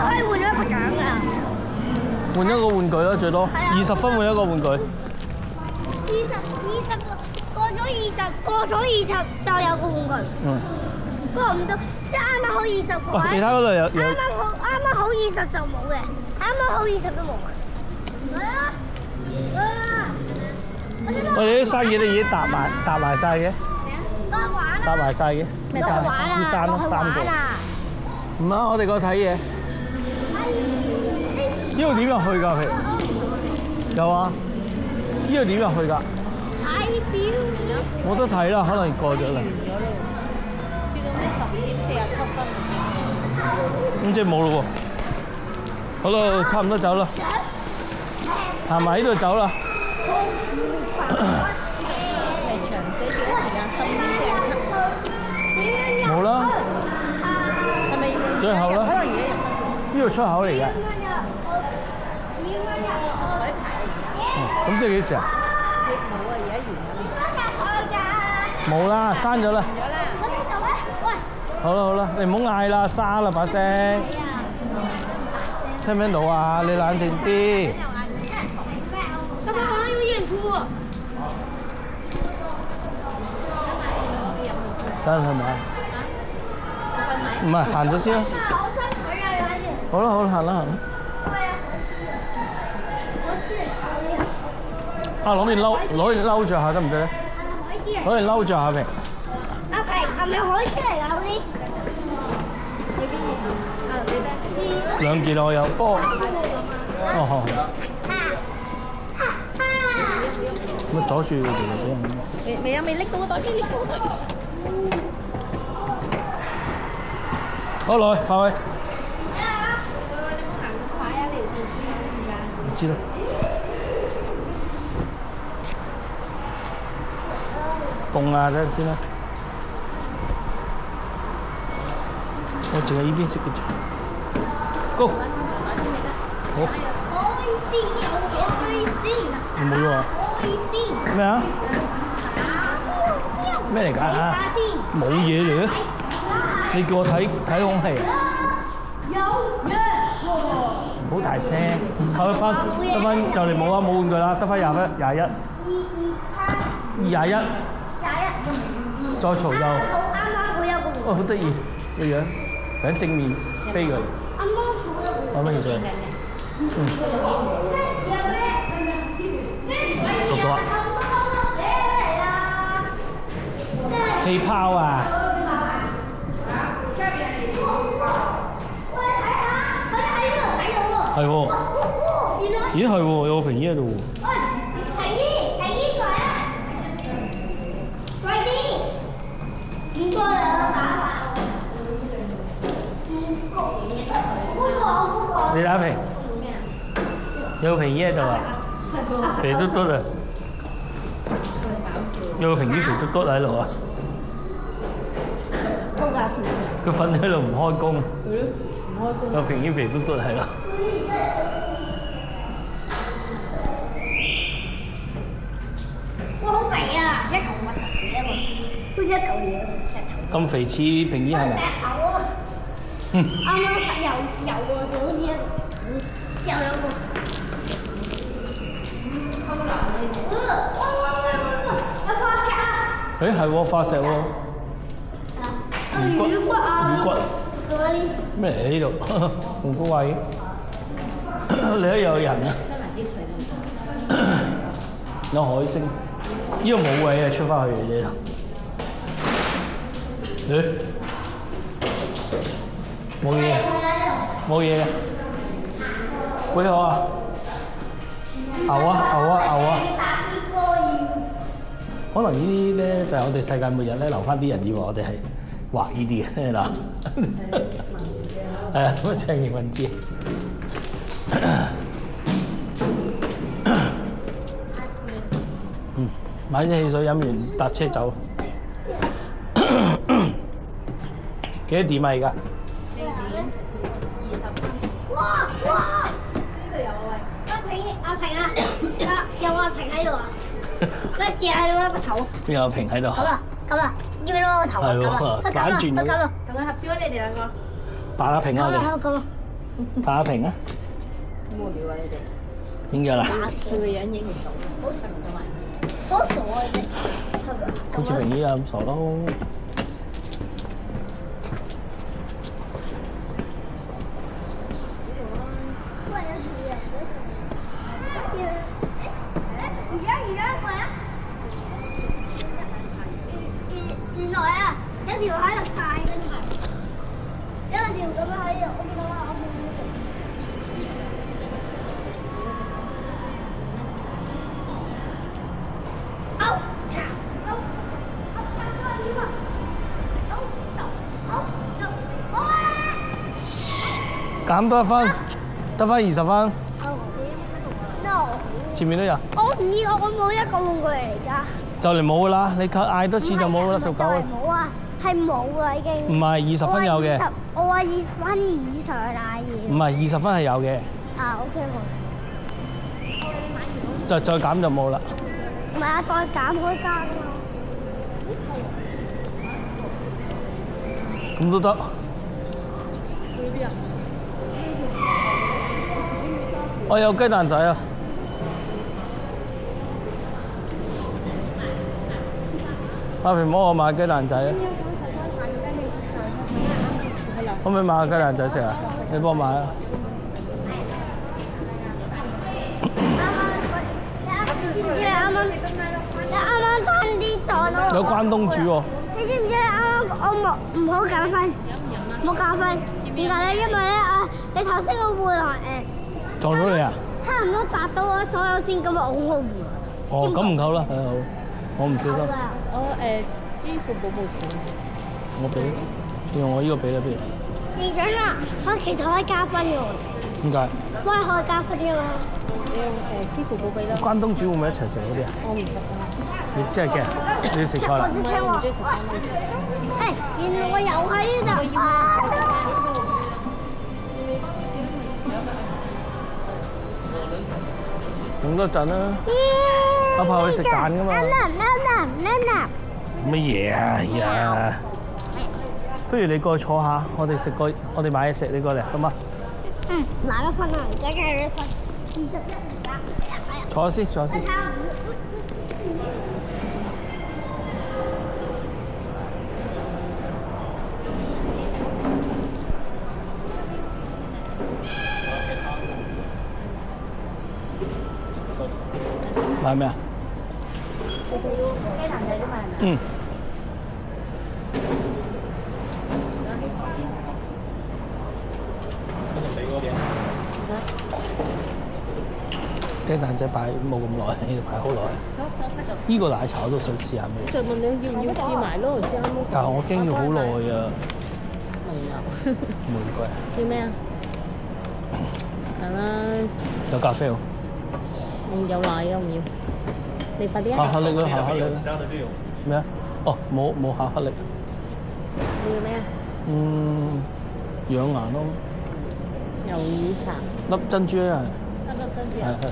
可以換咗一個獎㗎。換一個玩具啦，最多20分換一個玩具。20過咗20就有個玩具。嗯。過唔到，即係啱啱好20個位。其他嗰度有。啱啱好20就冇嘅，啱啱好20都冇啊！嚟啊！嚟啊！我哋啲生意都已經搭埋晒嘅。多玩啊！搭埋晒嘅。多玩啊！啲山咯，3個。唔啊！我哋過去睇嘢。呢度點入去㗎？譬如有啊。呢度點入去㗎？睇表演。冇得睇啦，可能過咗啦。去到咩12點47分？咁即係冇咯喎。好啦，差唔多走啦。行埋呢度走啦。係長飛幾多時間？12點47。冇啦。係咪最後啦。可能而家入。呢度出口嚟嘅。我彩排。咁即係幾時啊？冇啊，而家完咗。冇啦，閂咗啦。好啦，你唔好嗌啦，沙啦把聲。聽唔聽到啊？你冷靜啲。怎麼好像有演出？等陣係咪？唔係，行咗先啦。好啦，行啦。啊，攞件褸着下得唔得咧？攞件褸着下平。阿平係咪海獅嚟㗎嗰啲？去邊件啊？你2件我有，不過好。乜阻住佢哋俾人？未拎到個袋先拎到個袋。好來，下位。喂，你唔好行咁快啊！你條條先時間。你知啦。凍啊！等陣先啦。我淨係呢邊識嘅啫。Go。好。你冇喎。咩啊？咩嚟㗎？冇嘢嚟嘅。你叫我睇空氣啊？好大聲！得翻就嚟冇啦，冇玩具啦，得翻21。21。再嘈就。啱啱好有個。哦，好得意個樣，喺正面飛過嚟。啱啱好有個。有乜意思？讀到啊！氣泡啊！係喎。咦係喎，有個平衣喺度喎。平衣過嚟啊！快啲！唔該啊，打牌。你打平？有個平衣喺度啊！肥嘟嘟啊！有個平衣肥嘟嘟喺度啊！高價錢。佢瞓喺度唔開工。唔開工。有平衣肥嘟嘟係咯。哇！好肥啊！一嚿核突嘢啊嘛，好似一嚿嘢石頭。咁肥似平衣係咪？石頭啊！啱啱有喎，就好似一個又有個。有化石啊！誒係喎，化石喎。魚骨啊！魚骨。咩嚟呢度？紅古位。你都有人啊？有海星。呢個冇位啊，出翻去嘅啫。冇嘢。冇嘢嘅。會好啊！牛啊！可能呢啲咧，就係我哋世界末日咧，留翻啲人以為我哋係畫呢啲嘅嗱。係啊，咁青年文字。買啲汽水飲完搭車走。幾多點啊？而家哇！呢度有啊喂！阿平啊！有阿平喺度啊！佢試下攞個頭。邊有平喺度？咁啊，要唔要攞個頭啊？係喎，反轉咗。咁啊，同佢合照啊！你哋兩個。扮下平啊！咁啊，拍下屏啊！無聊啊你哋，影咗啦，佢個樣影唔到，好神㗎嘛。好傻啊你，係咪？好似平姨咁傻咯。喂，有條嘢，而家過嚟啊！原來啊，有條喺度曬緊，有條咁樣喺度，我見到啦，我見到。減多1分，得翻20分。No，前面都有。我唔要，我冇一個玩具嚟㗎。就嚟冇啦，你嗌多次就冇啦，19。冇啊，係冇啦已經。唔係20分有嘅。我話20分以上啊要。唔係20分係有嘅。啊 OK 喎。再減就冇啦。唔係啊，再減開加㗎嘛。咁都得。去邊啊？我有雞蛋仔啊！阿平幫我買雞蛋仔啊！可唔可以買個雞蛋仔食啊？你幫我買啊！知唔知你啱啱差啲撞到？有關東煮喎。你知唔知你啱啱我唔好減分，唔好減分。點解咧？因為咧你頭先個回來撞到你啊！差唔多砸到我所有線，咁我好好喎。哦，咁唔夠啦，係好，我唔小心。我支付寶冇錢。我俾，用我呢個俾啦，不如。認準啦，其實可以加分嘅喎。點解？可以加分嘅嘛。你用支付寶俾啦。關東煮會唔會一齊食嗰啲啊？我唔食㗎。你真係驚？你要食菜啦？唔係，我唔中意食關東煮。原來我又喺呢度。用多陣啦。我怕佢食蛋㗎嘛。乜嘢啊呀？不如你過去坐下，我哋買嘢食，你過嚟好嗎？拿1分啊！而家計1分，21唔得。坐下先，坐下先。買咩啊？雞蛋仔啫嘛。嗯。雞蛋仔擺冇咁耐，呢度擺好耐。呢個奶茶我都想試下味。就問你要唔要試埋咯？試下咯。但係我驚要好耐啊。玫瑰。要咩啊？係啦。有咖啡喎。有奶啊，唔要。你快啲啊！巧克力咯，巧克力咯。咩啊？哦，冇巧克力。你要咩啊？養顏咯。魷魚茶。粒珍珠啊，粒珍珠啊。係。